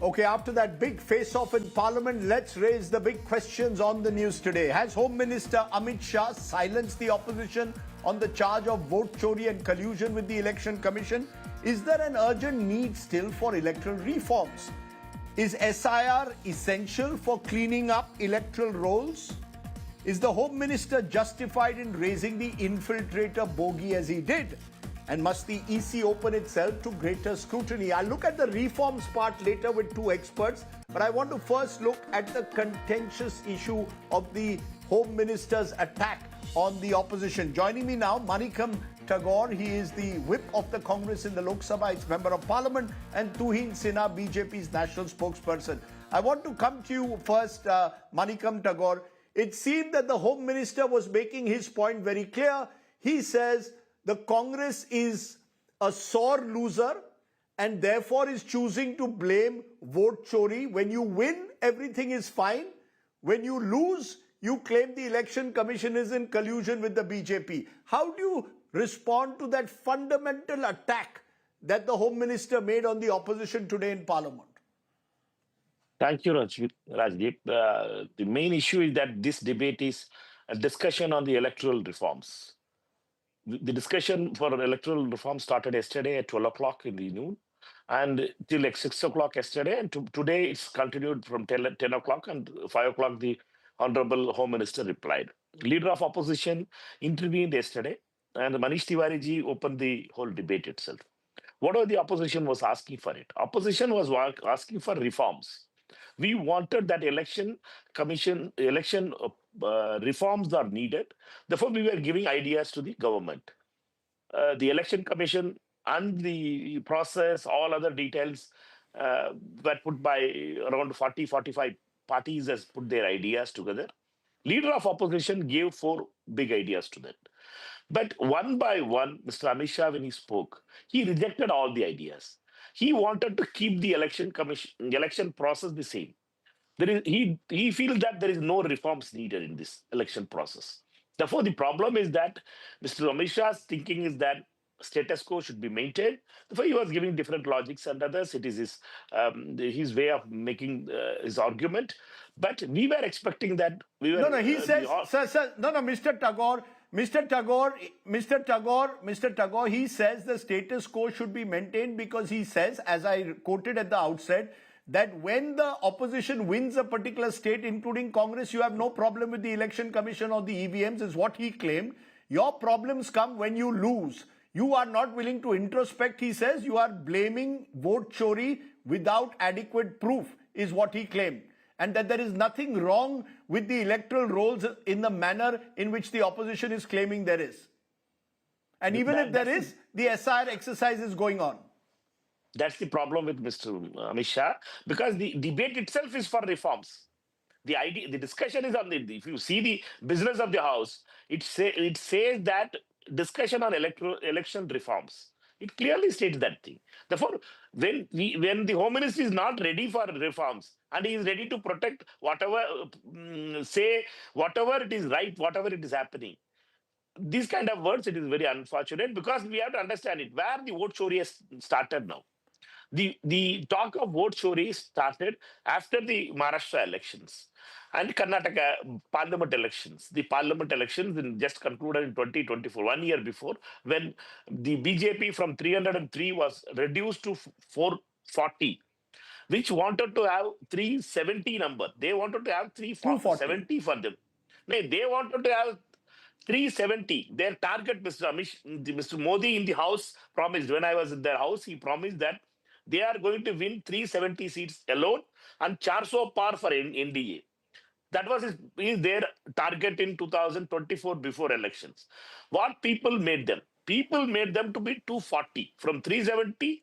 Okay, after that big face-off in Parliament, let's raise the big questions on the news today. Has Home Minister Amit Shah silenced the opposition on the charge of vote chori and collusion with the Election Commission? Is there an urgent need still for electoral reforms? Is SIR essential for cleaning up electoral rolls? Is the Home Minister justified in raising the infiltrator bogey as he did? And must the EC open itself to greater scrutiny? I'll look at the reforms part later with two experts, but I want to first look at the contentious issue of the Home Minister's attack on the opposition. Joining me now, Manikam Tagore. He is the whip of the Congress in the Lok Sabha, its Member of Parliament, and Tuhin Sinha, BJP's national spokesperson. I want to come to you first, Manikam Tagore. It seemed that the Home Minister was making his point very clear. He says the Congress is a sore loser and therefore is choosing to blame vote chori. When you win, everything is fine. When you lose, you claim the Election Commission is in collusion with the BJP. How do you respond to that fundamental attack that the Home Minister made on the opposition today in Parliament? Thank you, Rajdeep. The main issue is that this debate is a discussion on the electoral reforms. The discussion for electoral reform started yesterday at 12 o'clock in the noon and till like 6 o'clock yesterday. And today it's continued from 10 o'clock and 5 o'clock the Honorable Home Minister replied. Leader of opposition intervened yesterday and Manish Tiwari ji opened the whole debate itself. Whatever the opposition was asking for it. Opposition was asking for reforms. We wanted that election reforms are needed. Therefore, we were giving ideas to the government. The election commission and the process, all other details were put by around 45 parties has put their ideas together. Leader of opposition gave 4 big ideas to that. But one by one, Mr. Amit Shah, when he spoke, he rejected all the ideas. He wanted to keep the election process the same. He feels that there is no reforms needed in this election process. Therefore, the problem is that Mr. Amit Shah's thinking is that status quo should be maintained. Therefore, he was giving different logics and others. It is his way of making his argument. But we were expecting that we were. No, he says, Mr. Tagore, he says the status quo should be maintained because he says, as I quoted at the outset, that when the opposition wins a particular state, including Congress, you have no problem with the Election Commission or the EVMs, is what he claimed. Your problems come when you lose. You are not willing to introspect, he says. You are blaming vote chori without adequate proof, is what he claimed. And that there is nothing wrong with the electoral rolls in the manner in which the opposition is claiming there is. And even if there is, the SIR exercise is going on. That's the problem with Mr. Amit Shah, because the debate itself is for reforms. The discussion is on if you see the business of the House, it says that discussion on election reforms. It clearly states that thing. Therefore, when the Home Minister is not ready for reforms and he is ready to protect whatever, say whatever it is right, whatever it is happening, these kind of words, it is very unfortunate because we have to understand it. Where the vote chori has started now. The talk of vote chori started after the Maharashtra elections and Karnataka parliament elections. The parliament elections just concluded in 2024, 1 year before, when the BJP from 303 was reduced to 440, which wanted to have 370 number. They wanted to have 370 for them. No, they wanted to have 370. Their target, Mr. Modi in the House promised, when I was in their house, he promised that they are going to win 370 seats alone and 400 par for NDA. That was their target in 2024 before elections. What people made them? People made them to be 240. From 370,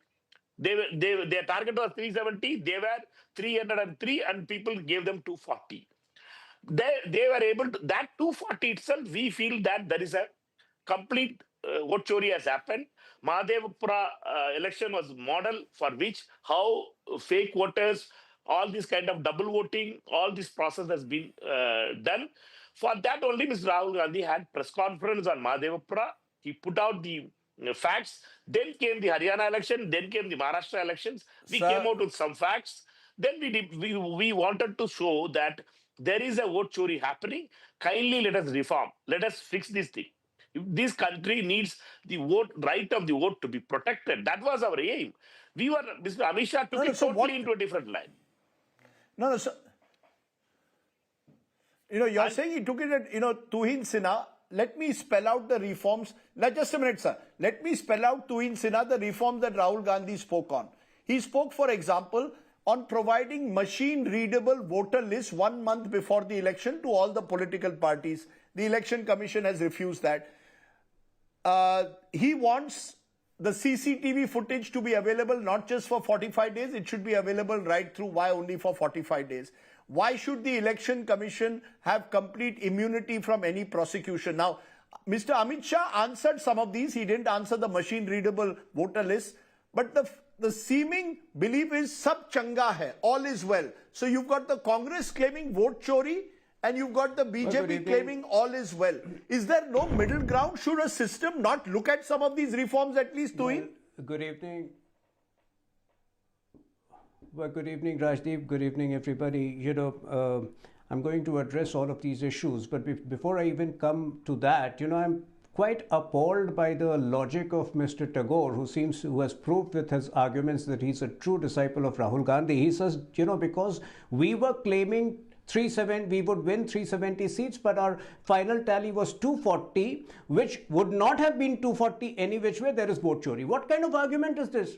their target was 370. They were 303 and people gave them 240. They were able to, that 240 itself, we feel that there is a complete vote chori has happened. Mahadevapura election was model for which how fake voters, all this kind of double voting, all this process has been done. For that only Mr. Rahul Gandhi had press conference on Mahadevapura. He put out the facts. Then came the Haryana election. Then came the Maharashtra elections. We came out with some facts. Then we wanted to show that there is a vote chori happening. Kindly let us reform. Let us fix this thing. This country needs the right of the vote to be protected. That was our aim. Mr. Amit Shah took it So totally into a different line. No, so, you're saying he took it at, Tuhin Sinha. Let me spell out the reforms. Now, just a minute, sir. Let me spell out Tuhin Sinha, the reforms that Rahul Gandhi spoke on. He spoke, for example, on providing machine-readable voter lists 1 month before the election to all the political parties. The Election Commission has refused that. He wants the CCTV footage to be available not just for 45 days, it should be available right through. Why only for 45 days? Why should the Election Commission have complete immunity from any prosecution? Now, Mr. Amit Shah answered some of these. He didn't answer the machine-readable voter list. But the seeming belief is sab changa hai, all is well. So you've got the Congress claiming vote chori, and you've got the BJP claiming all is well. Is there no middle ground? Should a system not look at some of these reforms at least doing? Good evening. Well, good evening, Rajdeep. Good evening, everybody. I'm going to address all of these issues, but before I even come to that, I'm quite appalled by the logic of Mr. Tagore, who has proved with his arguments that he's a true disciple of Rahul Gandhi. He says, because we were claiming we would win 370 seats, but our final tally was 240, which would not have been 240 any which way. There is vote chori. What kind of argument is this?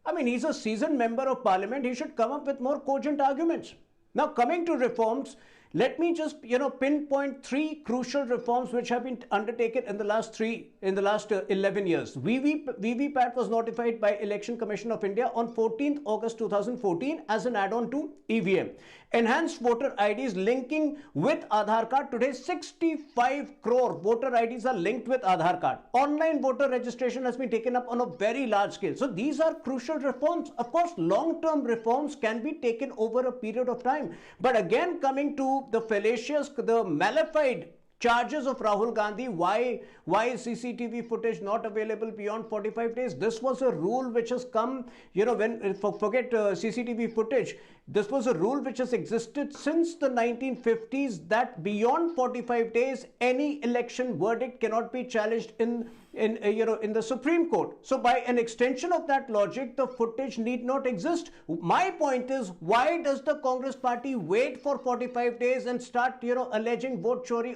I mean, he's a seasoned member of parliament. He should come up with more cogent arguments. Now, coming to reforms, let me just, pinpoint 3 crucial reforms which have been undertaken in the last 11 years. VVPAT was notified by Election Commission of India on 14th August 2014 as an add-on to EVM. Enhanced voter IDs linking with Aadhaar card. Today, 65 crore voter IDs are linked with Aadhaar card. Online voter registration has been taken up on a very large scale. So these are crucial reforms. Of course, long-term reforms can be taken over a period of time. But again, coming to the fallacious, the malified charges of Rahul Gandhi, why is CCTV footage not available beyond 45 days? This was a rule which has come, forget CCTV footage. This was a rule which has existed since the 1950s that beyond 45 days, any election verdict cannot be challenged in the Supreme Court. So by an extension of that logic, the footage need not exist. My point is, why does the Congress party wait for 45 days and start, alleging vote chori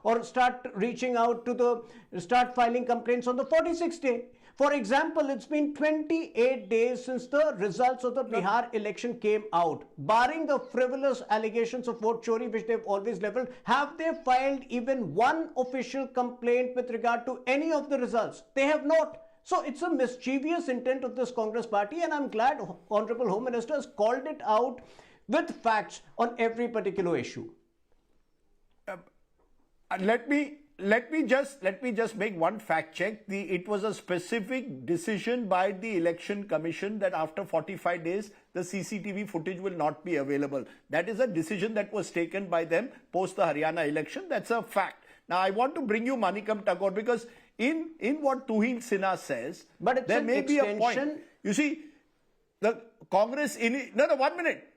or start reaching out to start filing complaints on the 46th day? For example, it's been 28 days since the results of the Bihar election came out. Barring the frivolous allegations of vote chori, which they've always leveled, have they filed even one official complaint with regard to any of the results? They have not. So it's a mischievous intent of this Congress party, and I'm glad Honorable Home Minister has called it out with facts on every particular issue. Let me just make one fact check. It was a specific decision by the Election Commission that after 45 days, the CCTV footage will not be available. That is a decision that was taken by them post the Haryana election. That's a fact. Now, I want to bring you Manikam Tagore because in what Tuhin Sinha says, but there may be a point. You see, the Congress no, 1 minute.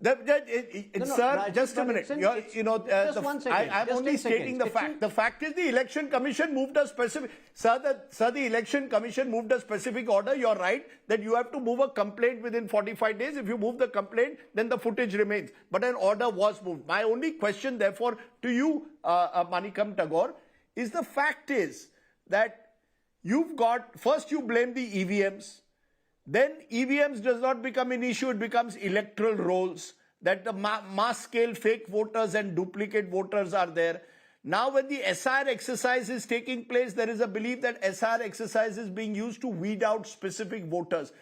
Sir, just a minute. I'm only stating the fact. The fact is the Election Commission moved a specific... Sir, the Election Commission moved a specific order. You're right that you have to move a complaint within 45 days. If you move the complaint, then the footage remains. But an order was moved. My only question, therefore, to you, Manikam Tagore, is the fact is that you've got... First, you blame the EVMs. Then EVMs does not become an issue, it becomes electoral rolls, that the mass scale fake voters and duplicate voters are there. Now when the SR exercise is taking place, there is a belief that SR exercise is being used to weed out specific voters.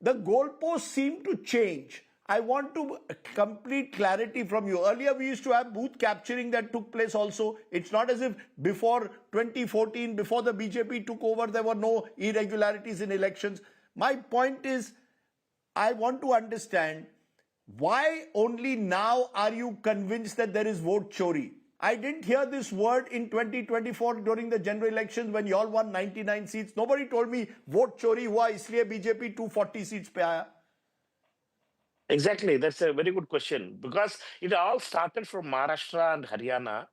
The goalposts seem to change. I want to complete clarity from you. Earlier we used to have booth capturing that took place also. It's not as if before 2014, before the BJP took over, there were no irregularities in elections. My point is, I want to understand why only now are you convinced that there is vote chori? I didn't hear this word in 2024 during the general elections when you all won 99 seats. Nobody told me vote chori hua isliye BJP 240 seats pe aaya. Exactly, that's a very good question because it all started from Maharashtra and Haryana.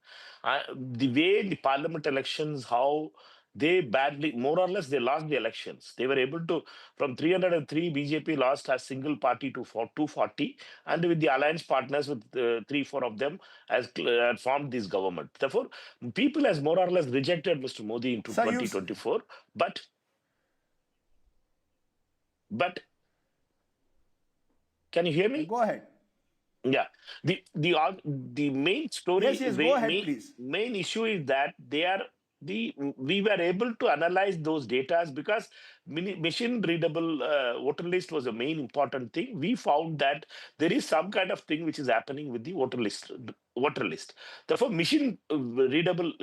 The way the parliament elections, how they badly, more or less, they lost the elections. They were able to, from 303, BJP lost as single party to 240, and with the alliance partners, with three, four of them, has formed this government. Therefore, people has more or less rejected Mr. Modi into Sir, 2024. But can you hear me? go ahead. Yeah, the main story, Yes, go ahead, please. main issue is that we were able to analyze those data because machine readable voter list was a main important thing. We found that there is some kind of thing which is happening with the voter list. Therefore, machine readable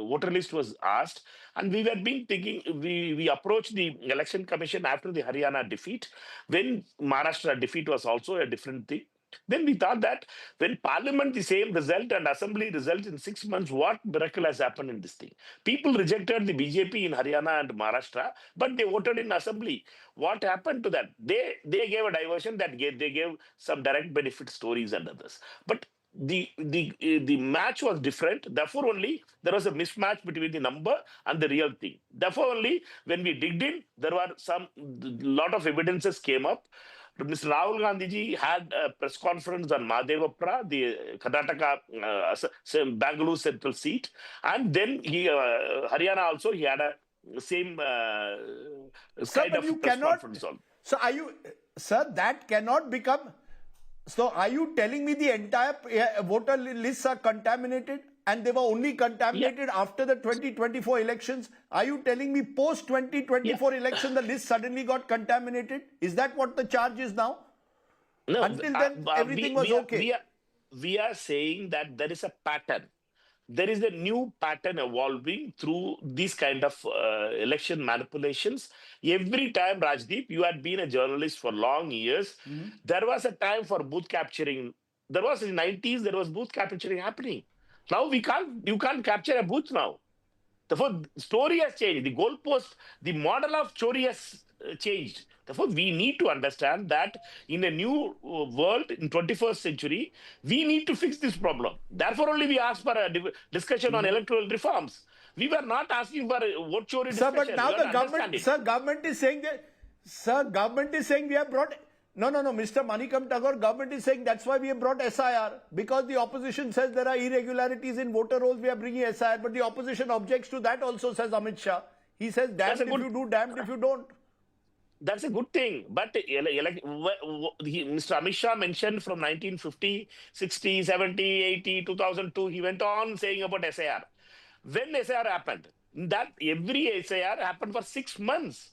voter list was asked, and we were being thinking. We approached the election commission after the Haryana defeat, when Maharashtra defeat was also a different thing. Then we thought that when parliament the same result and assembly result in 6 months, what miracle has happened in this thing? People rejected the BJP in Haryana and Maharashtra, but they voted in assembly. What happened to that? They gave a diversion that they gave some direct benefit stories and others. But the match was different. Therefore, only there was a mismatch between the number and the real thing. Therefore, only when we digged in, there were some lot of evidences came up. Mr. Rahul Gandhi ji had a press conference on Mahadevapura, the Karnataka, Bangalore central seat, and then Haryana also he had a same kind of press conference on. So sir, that cannot become. So are you telling me the entire voter lists are contaminated? And they were only contaminated after the 2024 elections. Are you telling me post 2024 election, the list suddenly got contaminated? Is that what the charge is now? No, until then, everything was okay. We are saying that there is a pattern. There is a new pattern evolving through these kind of election manipulations. Every time, Rajdeep, you had been a journalist for long years. There was a time for booth capturing. There was in the 90s, there was booth capturing happening. Now you can't capture a booth now. Therefore, story has changed. The goalpost, the model of chori has changed. Therefore, we need to understand that in a new world, in 21st century, we need to fix this problem. Therefore, only we asked for a discussion on electoral reforms. We were not asking for a vote chori discussion. Sir, but now the government is saying we have brought. No, Mr. Manikam Tagore, government is saying that's why we have brought SIR. Because the opposition says there are irregularities in voter rolls, we are bringing SIR. But the opposition objects to that also, says Amit Shah. He says, damned if you do, damned if you don't. That's a good thing. But Mr. Amit Shah mentioned from 1950, 60, 70, 80, 2002, he went on saying about SIR. When SIR happened, that every SIR happened for 6 months.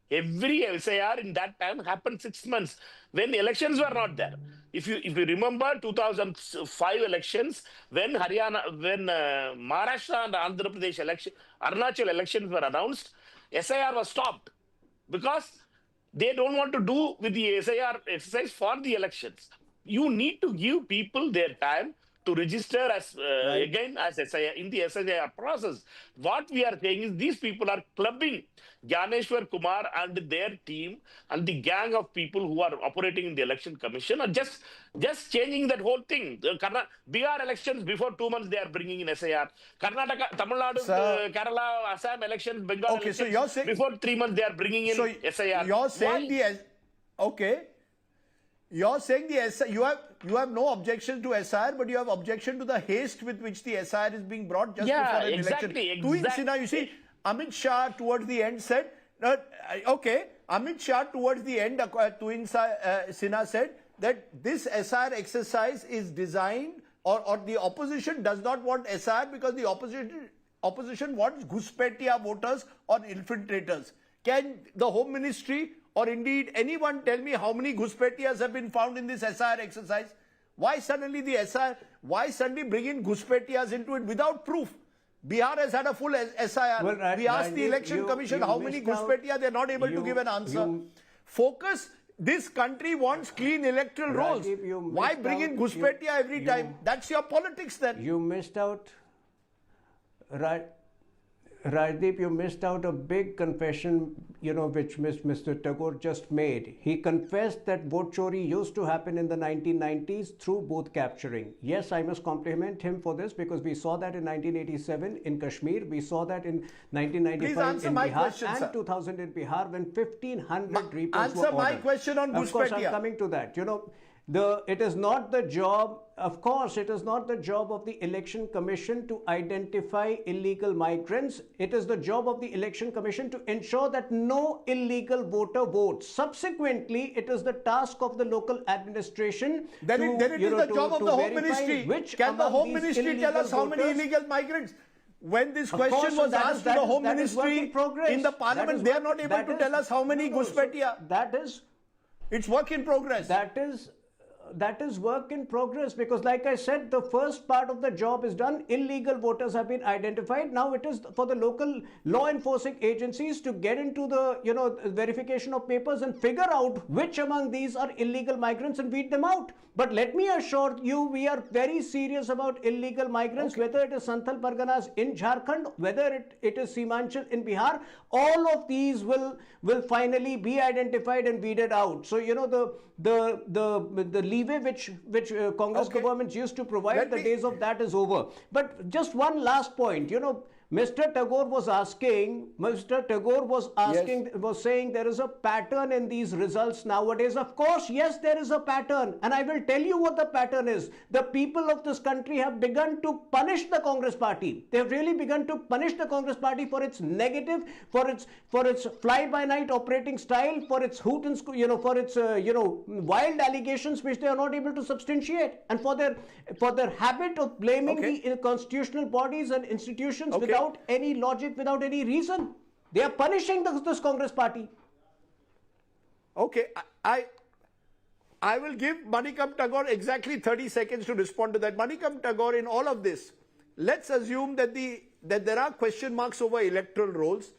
Every SIR in that time happened 6 months when the elections were not there. If you remember 2005 elections, when Maharashtra and Andhra Pradesh Arunachal elections were announced, SIR was stopped because they don't want to do with the SIR exercise for the elections. You need to give people their time to register as again as SIR in the SIR process. What we are saying is these people are clubbing Gyaneshwar Kumar and their team and the gang of people who are operating in the election commission are just changing that whole thing. Bihar elections before 2 months they are bringing in SIR. Karnataka, Tamil Nadu, Kerala, Assam elections, Bengal elections, so you're saying, before 3 months they are bringing in SIR. You're saying You're saying you have no objection to SIR, but you have objection to the haste with which the SIR is being brought just before an election. Exactly. You see, Amit Shah towards the end said, Amit Shah towards the end, Tuin Sinha said that this SIR exercise is designed, or the opposition does not want SIR because the opposition wants Ghuspetia voters or infiltrators. Can the Home Ministry or indeed anyone tell me how many Ghuspetias have been found in this SIR exercise? Why suddenly why suddenly bring in Ghuspetias into it without proof? Bihar has had a full SIR. Well, we asked the election commission how many Ghuspetia, they're not able to give an answer. Focus. This country wants clean electoral rolls. Why bring in Ghuspetia every time? That's your politics then. You missed out. Rajdeep, you missed out a big confession, which Mr. Tagore just made. He confessed that vote chori used to happen in the 1990s through booth capturing. Yes, I must compliment him for this because we saw that in 1987 in Kashmir, we saw that in 1995 in Bihar, question, and sir. 2000 in Bihar when 1,500 repos were answer my ordered. question on Of course, I'm Ghuspetia. coming to that. It is not the job, of course, it is not the job of the Election Commission to identify illegal migrants. It is the job of the Election Commission to ensure that no illegal voter votes. Subsequently, it is the task of the local administration Then it is the job of the Home Ministry. Can the Home Ministry tell us how many illegal migrants? When this question was asked to the Home Ministry in the Parliament, they are not able to tell us how many Ghuspetia. It's work in progress. That is work in progress because, like I said, the first part of the job is done. Illegal voters have been identified. Now it is for the local law enforcing agencies to get into the verification of papers and figure out which among these are illegal migrants and weed them out. But let me assure you, we are very serious about illegal migrants, whether it is Santhal Parganas in Jharkhand, whether it is Simanchal in Bihar. All of these will finally be identified and weeded out. So the leeway which Congress governments used to provide, the days of that is over. But just one last point, Mr. Tagore was saying there is a pattern in these results nowadays. Of course, yes, there is a pattern. And I will tell you what the pattern is. The people of this country have begun to punish the Congress party. They have really begun to punish the Congress party for its negative, for its fly-by-night operating style, for its hoot and for its wild allegations which they are not able to substantiate, and for their habit of blaming the constitutional bodies and institutions without any logic, without any reason. They are punishing this Congress party. Okay, I will give Manikam Tagore exactly 30 seconds to respond to that. Manikam Tagore, in all of this, let's assume that there are question marks over electoral rolls,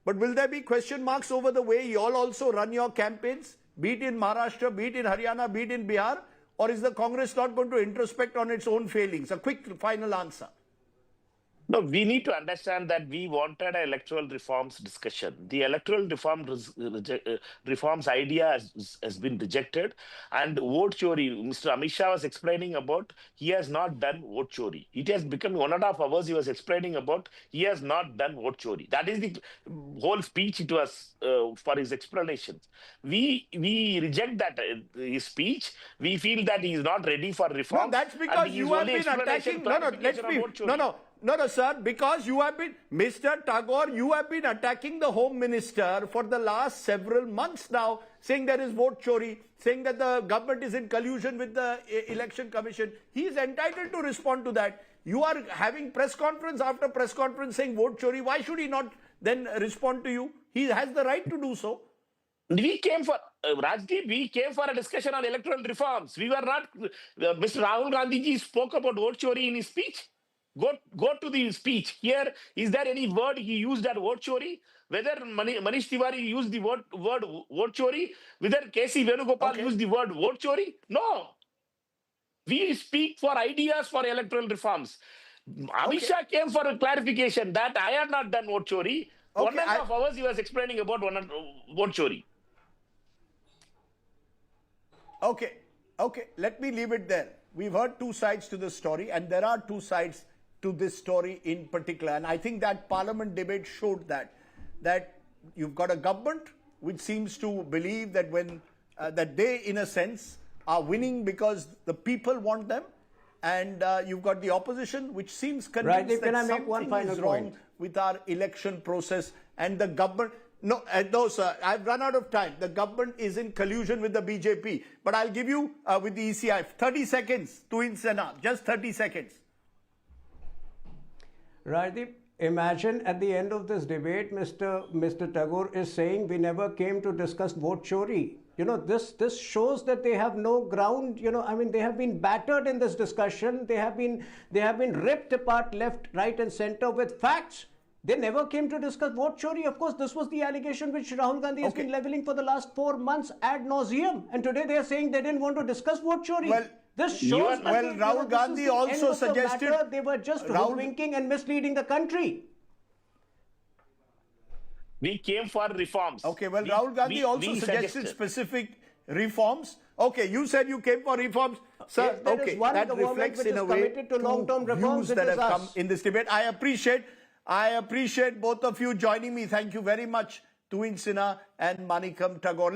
but will there be question marks over the way you all also run your campaigns, be it in Maharashtra, be it in Haryana, be it in Bihar, or is the Congress not going to introspect on its own failings? A quick final answer. No, we need to understand that we wanted an electoral reforms discussion. The electoral reforms idea has been rejected. And vote chori, Mr. Amit Shah was explaining about, he has not done vote chori. It has become 1.5 hours he was explaining about, he has not done vote chori. That is the whole speech it was for his explanations. We reject that his speech. We feel that he is not ready for reform. No, that's because you have been attacking. No, sir, because you have been, Mr. Tagore, you have been attacking the Home Minister for the last several months now, saying there is vote chori, saying that the government is in collusion with the Election Commission. He is entitled to respond to that. You are having press conference after press conference saying vote chori. Why should he not then respond to you? He has the right to do so. We came for, Rajdeep, we came for a discussion on electoral reforms. We were not, Mr. Rahul Gandhi ji spoke about vote chori in his speech. Go to the speech. Here, is there any word he used that vote chori? Whether Manish Tiwari used the word vote chori? Whether K.C. Venugopal used the word vote chori? No. We speak for ideas for electoral reforms. Amit Shah came for a clarification that I had not done vote chori. 1.5 hours he was explaining about vote chori. Okay, let me leave it there. We've heard two sides to the story, and there are two sides to this story in particular. And I think that Parliament debate showed that you've got a government which seems to believe that that they, in a sense, are winning because the people want them, and you've got the opposition which seems convinced that something is wrong with our election process, and the government. No, sir, I've run out of time. The government is in collusion with the BJP. But I'll give you, with the ECI, 30 seconds to Insana. Just 30 seconds. Rajdeep, imagine at the end of this debate, Mr. Tagore is saying we never came to discuss vote chori. This shows that they have no ground. They have been battered in this discussion. They have been ripped apart left, right and center with facts. They never came to discuss vote chori. Of course, this was the allegation which Rahul Gandhi has been leveling for the last 4 months ad nauseum. And today they are saying they didn't want to discuss vote chori. Well, this shows Rahul Gandhi also suggested they were just hoodwinking and misleading the country. We came for reforms. Okay, well, Rahul Gandhi also suggested specific reforms. Okay, you said you came for reforms. Sir, Yes, there is one that government reflects which in is a way committed to long-term reforms, views it that is have come us. in this debate. I appreciate both of you joining me. Thank you very much, Tuin Sinha and Manikam Tagore.